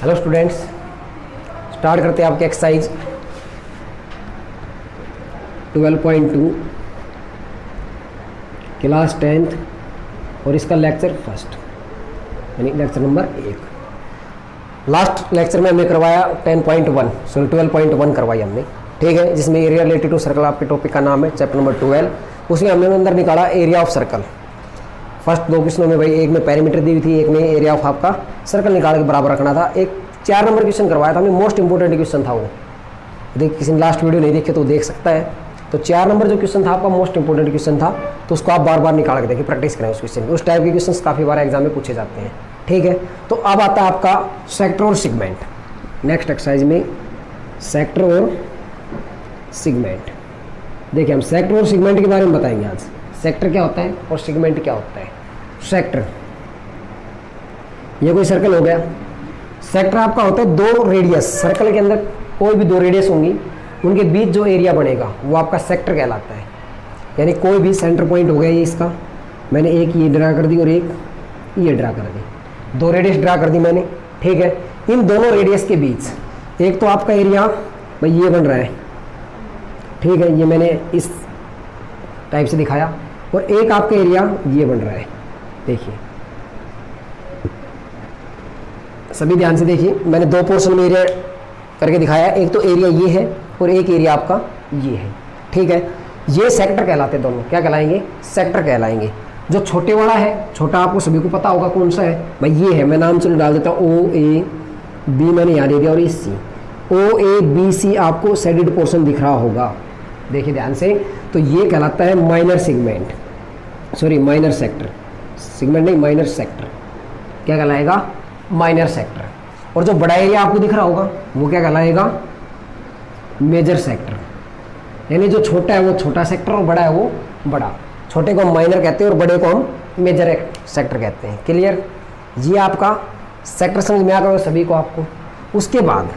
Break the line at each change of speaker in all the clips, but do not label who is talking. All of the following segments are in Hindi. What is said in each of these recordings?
हेलो स्टूडेंट्स, स्टार्ट करते हैं आपके एक्सरसाइज 12.2 क्लास 10th और इसका लेक्चर फर्स्ट यानी लेक्चर नंबर 1। लास्ट लेक्चर में हमने करवाया 10.1 सॉरी 12.1 करवाई हमने, ठीक है, जिसमें एरिया रिलेटेड टू सर्कल आपके टॉपिक का नाम है, चैप्टर नंबर 12। उसमें हमने अंदर निकाला एरिया ऑफ सर्कल। फर्स्ट दो क्वेश्चनों में भाई एक में पैरामीटर दी हुई थी, एक में एरिया ऑफ आपका सर्कल निकाल के बराबर रखना था। एक 4 नंबर क्वेश्चन करवाया था हमने, मोस्ट इंपॉर्टेंट क्वेश्चन था वो। देख किसी ने लास्ट वीडियो नहीं देखे तो देख सकता है। तो 4 नंबर जो क्वेश्चन था आपका मोस्ट इंपॉर्टेंट क्वेश्चन था, तो उसको आप बार बार निकाल के देखिए, प्रैक्टिस करें उस क्वेश्चन की। उस टाइप के क्वेश्चन काफ़ी बार एग्जाम में पूछे जाते हैं, ठीक है। तो अब आता है आपका सेक्टर और सिगमेंट। नेक्स्ट एक्सरसाइज में सेक्टर और सिगमेंट। देखिए हम सेक्टर और सिगमेंट के बारे में बताएंगे आज। सेक्टर क्या होता है और सिगमेंट क्या होता है। सेक्टर, ये कोई सर्कल हो गया। सेक्टर आपका होता है 2 रेडियस, सर्कल के अंदर कोई भी 2 रेडियस होंगी, उनके बीच जो एरिया बनेगा वो आपका सेक्टर कहलाता है। यानी कोई भी सेंटर पॉइंट हो गया ये इसका, मैंने एक ये ड्रा कर दी और एक ये ड्रा कर दी, 2 रेडियस ड्रा कर दी मैंने, ठीक है। इन दोनों रेडियस के बीच एक तो आपका एरिया भाई ये बन रहा है, ठीक है, ये मैंने इस टाइप से दिखाया, और एक आपका एरिया ये बन रहा है। देखिए सभी ध्यान से देखिए, मैंने 2 पोर्शन में एरिया करके दिखाया। एक तो एरिया ये है और एक एरिया आपका ये है, ठीक है। ये सेक्टर कहलाते हैं दोनों, क्या कहलाएंगे, सेक्टर कहलाएंगे। जो छोटे वाला है, छोटा आपको सभी को पता होगा कौन सा है भाई, ये है, मैं नाम चलो डाल देता हूँ ओ ए बी, मैंने यहाँ दे दिया, और ये सी। ओ ए बी सी आपको शेडेड पोर्शन दिख रहा होगा, देखिए ध्यान से। तो ये कहलाता है minor segment, sorry minor sector, segment नहीं माइनर सेक्टर, क्या कहलाएगा, माइनर सेक्टर। और जो बड़ा एरिया आपको दिख रहा होगा वो क्या कहलाएगा, मेजर सेक्टर। यानी जो छोटा है वो छोटा सेक्टर और बड़ा है वो बड़ा। छोटे को हम माइनर कहते हैं और बड़े को हम मेजर सेक्टर कहते हैं। क्लियर, ये आपका सेक्टर समझ में आ गया सभी को आपको। उसके बाद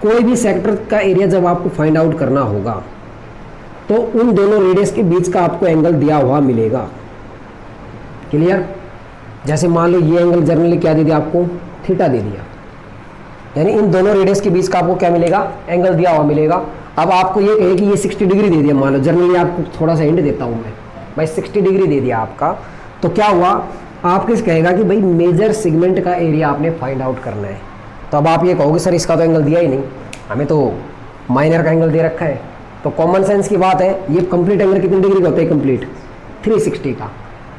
कोई भी सेक्टर का एरिया जब आपको फाइंड आउट करना होगा तो उन दोनों रेडियस के बीच का आपको एंगल दिया हुआ मिलेगा। क्लियर, जैसे मान लो ये एंगल जनरली क्या दे दिया आपको, थीटा दे दिया, यानी इन दोनों रेडियस के बीच का आपको क्या मिलेगा, एंगल दिया हुआ मिलेगा। अब आपको ये कहे कि ये 60 डिग्री दे दिया, मान लो जनरली आपको थोड़ा सा हिंट देता हूँ मैं भाई, 60 डिग्री दे दिया आपका, तो क्या हुआ, आप किस कहेगा कि भाई मेजर सेगमेंट का एरिया आपने फाइंड आउट करना है। तो अब आप ये कहोगे सर इसका तो एंगल दिया ही नहीं, हमें तो माइनर का एंगल दे रखा है। तो कॉमन सेंस की बात है, ये कंप्लीट एंगल कितनी डिग्री का होता है, कंप्लीट 360 का,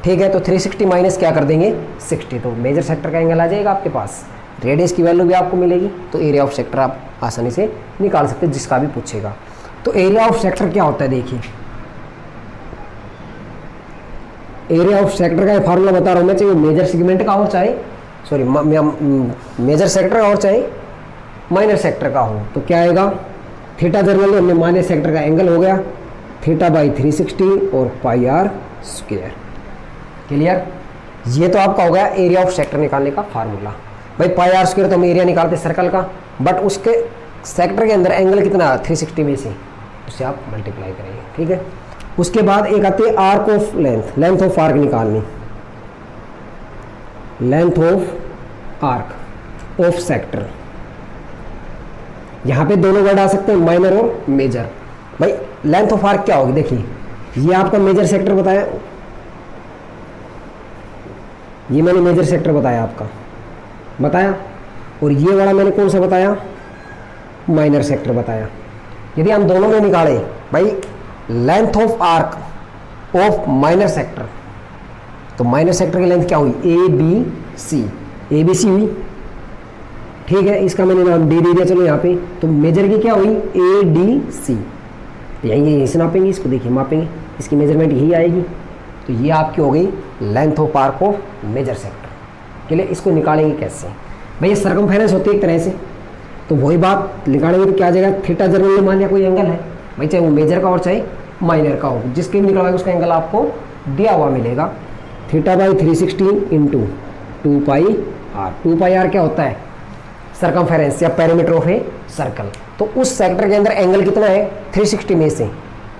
ठीक है। तो 360 माइनस क्या कर देंगे 60, तो मेजर सेक्टर का एंगल आ जाएगा आपके पास। रेडियस की वैल्यू भी आपको मिलेगी, तो एरिया ऑफ सेक्टर आप आसानी से निकाल सकते हैं, जिसका भी पूछेगा। तो एरिया ऑफ सेक्टर क्या होता है, देखिए एरिया ऑफ सेक्टर का फार्मूला बता रहा हूँ मैं, चाहे मेजर सेगमेंट का हो, चाहे सॉरी मेजर सेक्टर का हो, चाहे माइनर सेक्टर का हो, तो क्या आएगा, थीटा जनरली हमने माइनर सेक्टर का एंगल हो गया थीटा बाई 360 और पाई आर स्क्वायर। क्लियर, ये तो आपका हो गया एरिया ऑफ सेक्टर निकालने का फार्मूला। भाई पाई आर स्क्वायर तो हम एरिया निकालते सर्कल का, बट उसके सेक्टर के अंदर एंगल कितना 360 में से, उससे आप मल्टीप्लाई करेंगे, ठीक है। उसके बाद एक आती है arc of length, length of arc निकालनी, length of arc of sector. यहाँ पे दोनों वर्ड आ सकते हैं, माइनर और मेजर। भाई लेंथ ऑफ आर्क क्या होगी, देखिए ये आपका मेजर सेक्टर बताया, ये मैंने मेजर सेक्टर बताया आपका बताया, और ये वाला मैंने कौन सा बताया, माइनर सेक्टर बताया। यदि हम दोनों में निकालें भाई length of arc of minor sector, तो माइनर सेक्टर की लेंथ क्या हुई, ए बी सी हुई, ठीक है। इसका मैंने नाम डी दे दिया, चलो यहाँ पे। तो मेजर की क्या हुई, ए डी सी, तो यहीं से नापेंगे इसको, देखिए मापेंगे, इसकी मेजरमेंट यही आएगी। तो ये आपकी हो गई length of arc of major sector के लिए। इसको निकालेंगे कैसे, भाई ये सर्कमफेरेंस होती है एक तरह से, तो वही बात निकालेंगे तो क्या आ जाएगा, थीटा जनरली मान लिया कोई एंगल है भाई, चाहे वो मेजर का और चाहे माइनर का हो, जिसके भी निकलवाएगा उसका एंगल आपको दिया हुआ मिलेगा। Theta by 360 into 2 pi R. 2 pi R क्या होता है, सर्कमफेरेंस या पेरीमीटर ऑफ ए सर्कल। तो उस सेक्टर के अंदर एंगल कितना है 360 में से,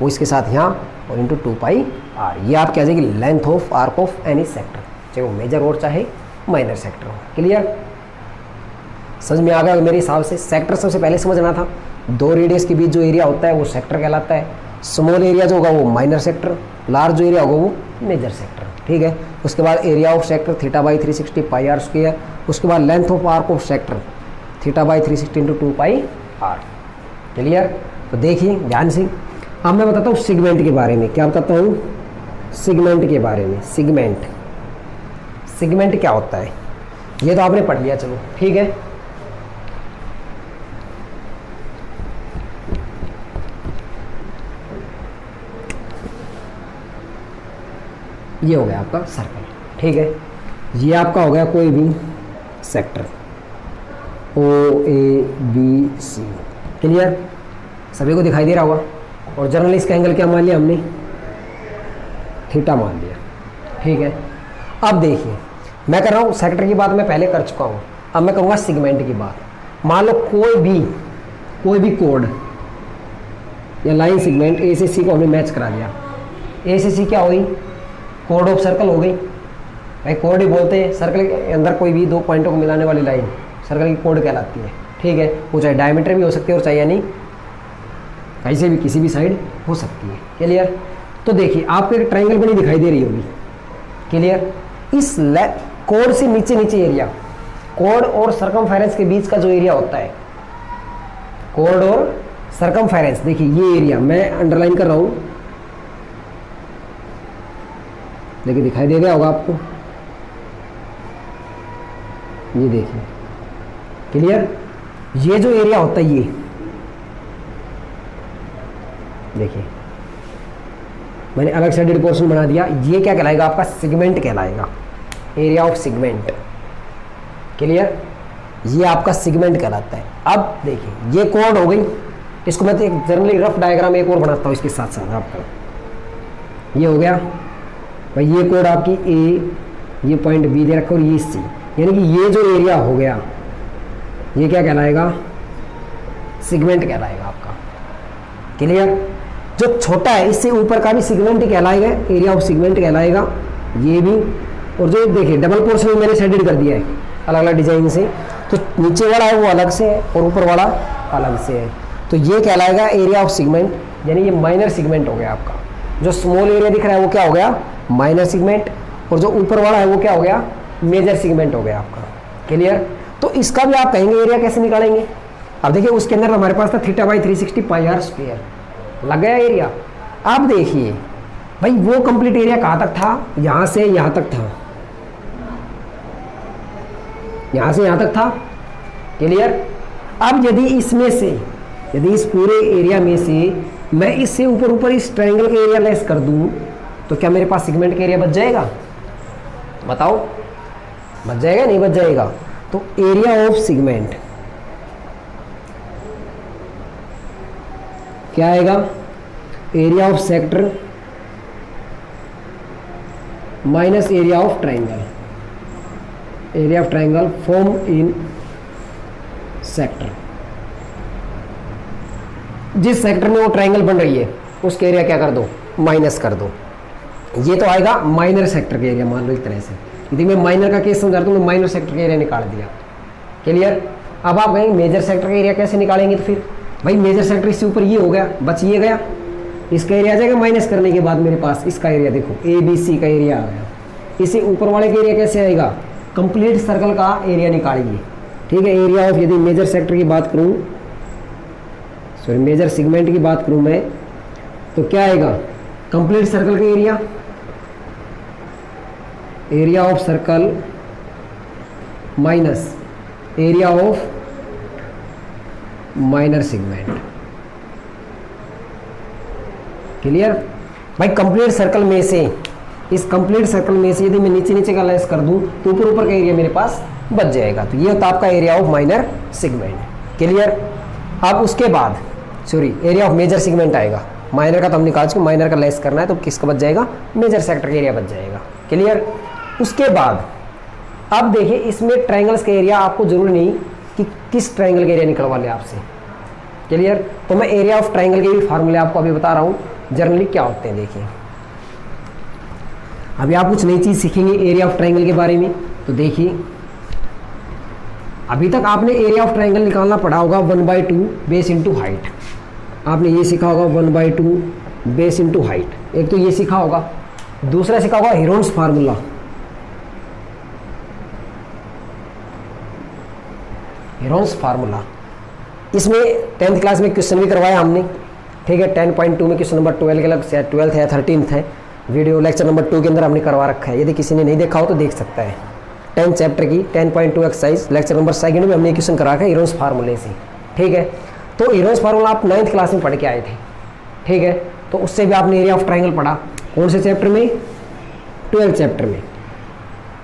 वो इसके साथ यहाँ और इंटू 2 पाई आर। ये आप कह जाएगी length of arc of any sector, चाहे वो मेजर और चाहे माइनर सेक्टर हो। क्लियर, समझ में आ गया मेरे हिसाब से। सेक्टर सबसे पहले समझना था, दो रेडियस के बीच जो एरिया होता है वो सेक्टर कहलाता है। स्मॉल एरिया जो होगा वो माइनर सेक्टर, लार्ज जो एरिया होगा वो मेजर सेक्टर। ठीक है, उसके बाद area of sector θ/360 pi R square. उसके बाद length of arc of sector θ/360 × 2 pi R. Clear? तो देखिए ध्यान से, अब मैं बताता हूँ सेगमेंट के बारे में। क्या बताता हूँ? सेगमेंट के बारे में। सेगमेंट क्या होता है ये तो आपने पढ़ लिया, चलो ठीक है। ये हो गया आपका सर्कल। ठीक है, ये आपका हो गया कोई भी सेक्टर OABC। क्लियर? सभी को दिखाई दे रहा होगा। और जनरली इसका एंगल क्या मान लिया हमने? थीटा मान लिया। ठीक है, अब देखिए मैं कर रहा हूँ सेक्टर की बात मैं पहले कर चुका हूँ, अब मैं कहूँगा सेगमेंट की बात। मान लो कोई भी कोड या लाइन सेगमेंट ए से सी को हमने मैच करा दिया। ए से सी क्या हुई? कोड ऑफ सर्कल हो गई। भाई कोड ही बोलते हैं, सर्कल के अंदर कोई भी दो पॉइंटों को मिलाने वाली लाइन सर्कल की कोड कहलाती है। ठीक है, वो चाहे डायमीटर भी हो सकती है और चाहे यानी कहीं से भी किसी भी साइड हो सकती है। क्लियर? तो देखिए आपको एक ट्रायंगल बनी दिखाई दे रही होगी। क्लियर? इस कोड से नीचे एरिया, कोड और सरकमफेरेंस के बीच का जो एरिया होता है, कोड और सरकमफेरेंस, देखिए ये एरिया मैं अंडरलाइन कर रहा हूं, देखिए दिखाई दे गया होगा आपको, ये देखिए। क्लियर? ये जो एरिया होता है ये देखिए मैंने अलग साइडेड पोर्शन बना दिया। ये क्या कहलाएगा? आपका सेगमेंट कहलाएगा, एरिया ऑफ सेगमेंट। क्लियर? ये आपका सेगमेंट कहलाता है। अब देखिए ये कोड हो गई, इसको मैं तो एक जनरली रफ डायग्राम एक और बनाता हूँ इसके साथ साथ आपका। ये हो गया भाई, ये कोड आपकी ए, ये पॉइंट बी दे रखा और ये सी, यानी कि ये जो एरिया हो गया ये क्या कहलाएगा? सेगमेंट कहलाएगा आपका। क्लियर? जो छोटा है इससे ऊपर का भी सेगमेंट ही कहलाएगा, एरिया ऑफ सेगमेंट कहलाएगा ये भी। और जो देखिए डबल पोर्शन में मैंने शेडेड कर दिया है अलग अलग डिजाइन से, तो नीचे वाला है वो अलग से है और ऊपर वाला अलग से है, तो ये कहलाएगा एरिया ऑफ सेगमेंट, यानी ये माइनर सेगमेंट हो गया आपका। जो स्मॉल एरिया दिख रहा है वो क्या हो गया? माइनर सेगमेंट, और जो ऊपर वाला है वो क्या हो गया? मेजर सेगमेंट हो गया आपका। क्लियर? तो इसका भी आप कहेंगे एरिया कैसे निकालेंगे? अब देखिए उसके अंदर हमारे पास था θ/360 पाई आर स्क्वायर, लग गया एरिया। अब देखिए भाई वो कंप्लीट एरिया कहाँ तक था? यहाँ से यहाँ तक था, यहाँ से यहाँ तक था। क्लियर? अब यदि इसमें से, यदि इस पूरे एरिया में से मैं इससे ऊपर इस ट्रायंगल का एरिया लेस कर दूं, तो क्या मेरे पास सेगमेंट का एरिया बच जाएगा? बताओ, बच जाएगा नहीं बच जाएगा? तो एरिया ऑफ सेगमेंट क्या आएगा? Area of sector minus area of triangle, area of triangle form in sector. जिस सेक्टर में वो ट्रायंगल बन रही है उसके एरिया क्या कर दो? माइनस कर दो। ये तो आएगा माइनर सेक्टर का एरिया, मान लो एक तरह से। यदि मैं माइनर का केस समझा तो मैं माइनर सेक्टर का एरिया निकाल दिया। क्लियर? अब आप कहेंगे मेजर सेक्टर का एरिया कैसे निकालेंगे? तो फिर भाई मेजर सेक्टर इससे ऊपर ये हो गया, बच ये गया, इसका एरिया आ जाएगा माइनस करने के बाद मेरे पास इसका एरिया देखो ABC का एरिया आ गया। इसी ऊपर वाले का एरिया कैसे आएगा? कंप्लीट सर्कल का एरिया निकालिए। ठीक है, एरिया ऑफ, यदि मेजर सेक्टर की बात करूं, सॉरी मेजर सेगमेंट की बात करूं मैं, तो क्या आएगा? कंप्लीट सर्कल का area, area of circle minus area of minor segment. Clear? भाई कंप्लीट सर्कल में से, इस कंप्लीट सर्कल में से यदि मैं नीचे का लेस कर दूं तो ऊपर का एरिया मेरे पास बच जाएगा। तो ये होता है आपका area of minor segment. Clear? अब उसके बाद sorry area of major segment आएगा। माइनर का तो हम निकाल चुके, माइनर का लेस करना है तो किसका बच जाएगा? मेजर सेक्टर का एरिया बच जाएगा। क्लियर? उसके बाद अब देखिए इसमें ट्रायंगल्स का एरिया आपको जरूरी नहीं कि किस ट्रायंगल का एरिया निकलवा ले आपसे। क्लियर? तो मैं एरिया ऑफ ट्रायंगल के भी फार्मूले आपको अभी बता रहा हूँ जनरली क्या होते हैं। देखिए अभी आप कुछ नई चीज़ सीखेंगे एरिया ऑफ ट्रायंगल के बारे में। तो देखिए अभी तक आपने एरिया ऑफ ट्राइंगल निकालना पड़ा होगा 1/2 बेस इंटू हाइट। आपने ये सीखा होगा 1/2 बेस इंटू हाइट, एक तो ये सीखा होगा। दूसरा सीखा होगा हेरोन्स फार्मूला। हेरोन्स फार्मूला, इसमें 10th क्लास में क्वेश्चन भी करवाया हमने, ठीक है। 10.2 में क्वेश्चन नंबर 12 के लग 12th है या 13th है, वीडियो लेक्चर नंबर 2 के अंदर हमने करवा रखा है। यदि किसी ने नहीं देखा हो तो देख सकता है। 10th चैप्टर की 10.2 एक्सरसाइज लेक्चर नंबर 2 में हमने क्वेश्चन करा रखा है हेरोन्स फार्मूले से, ठीक है। तो हेरोन्स फार्मूला आप 9th क्लास में पढ़ के आए थे, ठीक है। तो उससे भी आपने एरिया ऑफ ट्राइंगल पढ़ा, कौन से चैप्टर में? 12th चैप्टर में,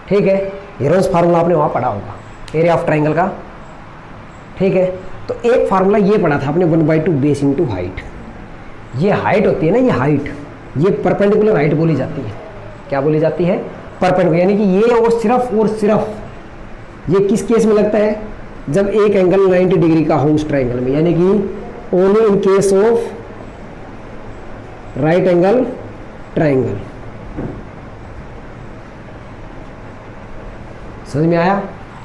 ठीक है। हेरोन्स फार्मूला आपने वहाँ पढ़ा होगा एरिया ऑफ ट्राइंगल का, ठीक है। तो एक फार्मूला ये पढ़ा था आपने 1/2 बेस इंटू हाइट। ये हाइट होती है ना, ये हाइट, ये परपेंडिकुलर हाइट बोली जाती है। क्या बोली जाती है? परपेंडिकुलर, यानी कि ये और सिर्फ ये किस केस में लगता है? जब एक एंगल 90 डिग्री का हो उस ट्राइंगल में, यानी कि only in case of right angle triangle. समझ में आया?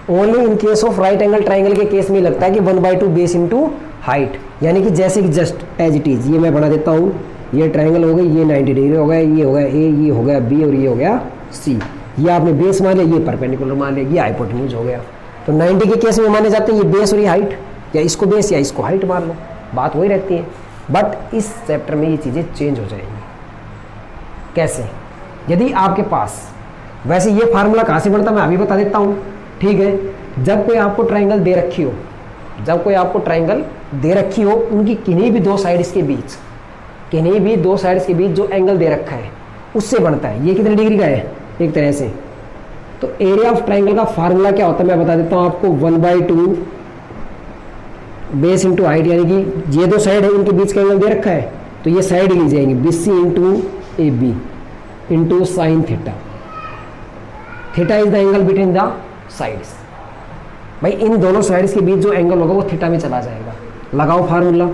Only in case of right angle triangle के केस में लगता है कि 1/2 बेस इंटू हाइट, यानी कि जैसे कि जस्ट एज इट इज। ये मैं बना देता हूँ, ये ट्राइंगल हो गई, ये 90 डिग्री हो गया, ये हो गया ए, ये हो गया बी और ये हो गया सी। ये आपने बेस मान लिया, ये परपेंडिकुलर मान लिया, ये हाइपोटेन्यूज हो गया। तो 90 के केस में माने जाते हैं ये बेस और ये हाइट, या इसको बेस या इसको हाइट मान लो, बात वही रहती है। बट इस चैप्टर में ये चीज़ें चेंज हो जाएंगी। कैसे? यदि आपके पास, वैसे ये फार्मूला कहाँ से बनता है मैं अभी बता देता हूँ, ठीक है। जब कोई आपको ट्राइंगल दे रखी हो, जब कोई आपको ट्राइंगल दे रखी हो, उनकी किन्हीं भी दो साइड्स के बीच, किन्हीं भी दो साइड्स के बीच जो एंगल दे रखा है उससे बनता है। ये कितने डिग्री का है? एक तरह से। तो एरिया ऑफ ट्राइंगल का फार्मूला क्या होता है मैं बता देता हूँ आपको, 1/2 बेस इंटू हाइट, यानी कि ये दो साइड है, इनके बीच का एंगल दे रखा है, तो ये साइड ली जाएंगी BC into AB into sine theta. Theta is the angle between the sides. भाई इन दोनों साइड्स के बीच जो एंगल होगा वो थीटा में चला जाएगा। लगाओ formula,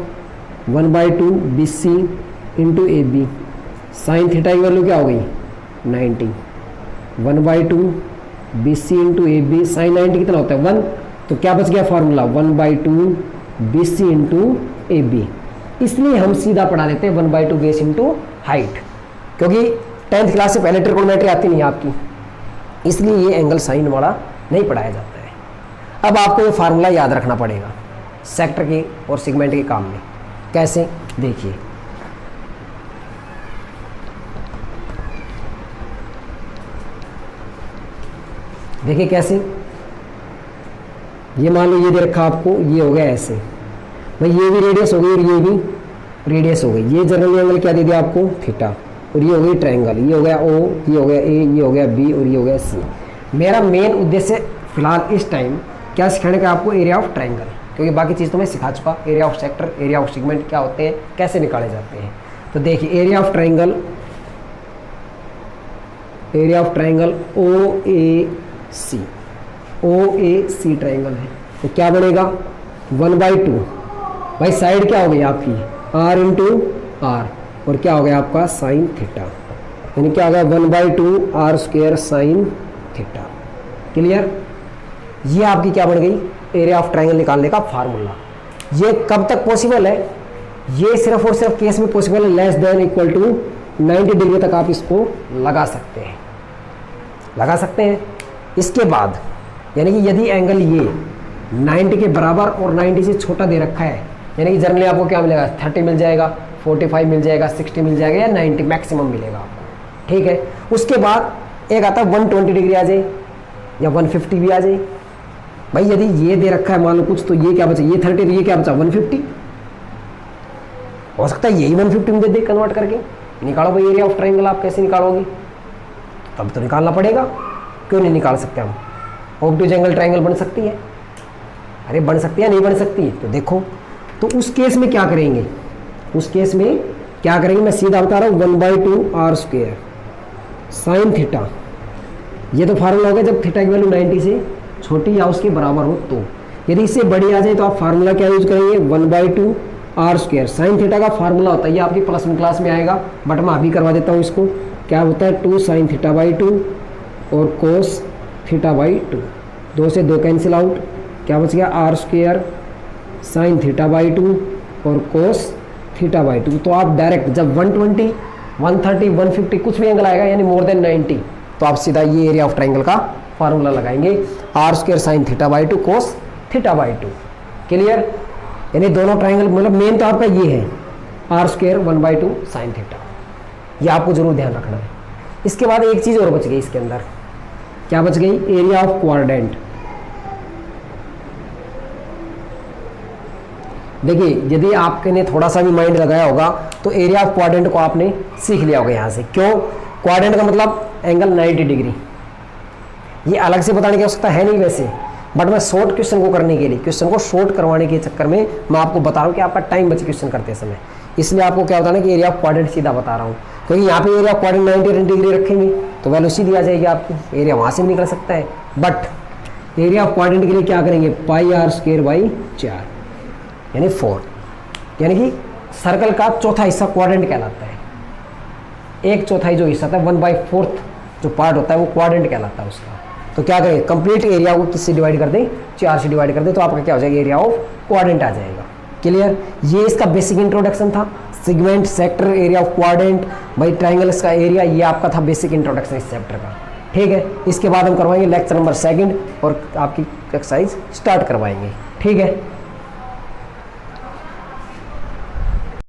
1/2 BC into AB, sine theta की वैल्यू क्या हो गई? 90। 1/2 BC इंटू AB, साइन 90 कितना होता है? 1। तो क्या बच गया फार्मूला? 1/2 BC into AB। इसलिए हम सीधा पढ़ा देते हैं 1/2 बेस इंटू हाइट, क्योंकि 10th क्लास से पहले ट्रिगोनोमेट्री आती नहीं आपकी, इसलिए ये एंगल साइन वाला नहीं पढ़ाया जाता है। अब आपको ये फार्मूला याद रखना पड़ेगा सेक्टर के और सेगमेंट के काम में। कैसे? देखिए, देखिए कैसे। ये मान लो ये दे रखा आपको, ये हो गया ऐसे, भाई ये भी रेडियस हो गई और ये भी रेडियस हो गई। ये जनरल एंगल क्या दे दिया आपको? थीटा। और ये हो गई ट्रायंगल, ये हो गया O, ये हो गया A, ये हो गया B और ये हो गया C। मेरा मेन उद्देश्य फिलहाल इस टाइम क्या सिखाने का आपको? एरिया ऑफ ट्रायंगल, क्योंकि बाकी चीज़ तो मैं सिखा चुका। Area of sector, area of segment क्या होते हैं, कैसे निकाले जाते हैं। तो देखिए area of triangle, area of triangle OAC triangle है, तो क्या बनेगा? 1/2, भाई साइड क्या हो गई आपकी? R इंटू R, और क्या हो गया आपका? साइन थीटा, यानी क्या हो गया? 1/2 R square sine theta. Clear? ये आपकी क्या बन गई? एरिया ऑफ ट्रायंगल निकालने का फार्मूला। ये कब तक पॉसिबल है? ये सिर्फ और सिर्फ केस में पॉसिबल है less than equal to 90 degree तक आप इसको लगा सकते हैं, लगा सकते हैं। इसके बाद यानी कि यदि एंगल ये 90 के बराबर और 90 से छोटा दे रखा है, यानी कि जनरली आपको क्या मिलेगा? 30 मिल जाएगा, 45 मिल जाएगा, 60 मिल जाएगा, या 90 मैक्सिमम मिलेगा आपको, ठीक है। उसके बाद एक आता है 120 डिग्री आ जाए या 150 भी आ जाए। भाई यदि ये दे रखा है मान लो कुछ, तो ये क्या बचा? ये 30, तो ये क्या बचा? 150। हो सकता है यही 150 में दे दे कन्वर्ट करके। निकालो भाई एरिया ऑफ ट्रायंगल, आप कैसे निकालोगे? तब तो निकालना पड़ेगा, क्यों नहीं निकाल सकते हम? ऑब्टूज एंगल ट्रायंगल बन सकती है, अरे बन सकती है, नहीं बन सकती? तो देखो, तो उस केस में क्या करेंगे? उस केस में क्या करेंगे मैं सीधा बता रहा हूँ, 1/2 R स्क्वायर साइन थीटा। ये तो फार्मूला होगा जब थीटा की वैल्यू 90 से छोटी या उसके बराबर हो। तो यदि इससे बड़ी आ जाए तो आप फार्मूला क्या यूज करेंगे? 1/2 R स्क्वायर साइन थीटा का फार्मूला होता है, ये आपकी +1 क्लास में आएगा, बट मैं अभी करवा देता हूँ इसको। क्या होता है? 2 साइन थीटा/2 और कोस थीटा/2। 2 से 2 कैंसिल आउट, क्या बच गया, R square sine theta by 2 और कोस थीटा बाई 2। तो आप डायरेक्ट जब 120, 130, 150 कुछ भी एंगल आएगा यानी मोर देन 90, तो आप सीधा ये एरिया ऑफ ट्राइंगल का फार्मूला लगाएंगे, R square sine theta by 2 cos theta by 2। Clear? यानी दोनों ट्राइंगल मतलब मेन तो आपका ये है आर स्क्वायर 1/2 साइन थीटा, ये आपको जरूर ध्यान रखना है। इसके बाद एक चीज़ और बच गई इसके अंदर, क्या बच गई, एरिया ऑफ क्वाड्रेंट। देखिए यदि आपने थोड़ा सा भी माइंड लगाया होगा तो एरिया ऑफ क्वाड्रेंट को आपने सीख लिया होगा यहाँ से। क्यों? क्वाड्रेंट का मतलब एंगल 90 डिग्री। ये अलग से बताने की आवश्यकता है नहीं वैसे, बट मैं शॉर्ट क्वेश्चन को करने के लिए, क्वेश्चन को शॉर्ट करवाने के चक्कर में मैं आपको बता रहा हूँ कि आपका टाइम बचे क्वेश्चन करते समय, इसलिए आपको क्या बताना कि एरिया ऑफ क्वाड्रेंट सीधा बता रहा हूँ। क्योंकि यहाँ पे एरिया ऑफ क्वाड्रेंट 90 डिग्री रखेंगे तो वैल्यू सीधी आ जाएगी आपकी, एरिया वहाँ से भी निकल सकता है। बट एरिया ऑफ क्वाड्रेंट के लिए क्या करेंगे, पाई आर स्क्वायर बाई 4 यानी 4, यानी कि सर्कल का चौथा हिस्सा क्वाड्रेंट कहलाता है। एक चौथाई जो हिस्सा था 1/4 जो पार्ट होता है वो क्वाड्रेंट कहलाता है उसका। तो क्या करें, कंप्लीट एरिया को किससे डिवाइड कर दें, 4 से डिवाइड कर दें, तो आपका क्या हो जाएगा, एरिया ऑफ क्वाड्रेंट आ जाएगा। क्लियर? ये इसका बेसिक इंट्रोडक्शन था, segment, sector, area of quadrant, भाई ट्राइंगल्स का एरिया, ये आपका था बेसिक इंट्रोडक्शन इस चैप्टर का। ठीक है, इसके बाद हम करवाएंगे लेक्चर नंबर 2 और आपकी एक्सरसाइज स्टार्ट करवाएंगे। ठीक है।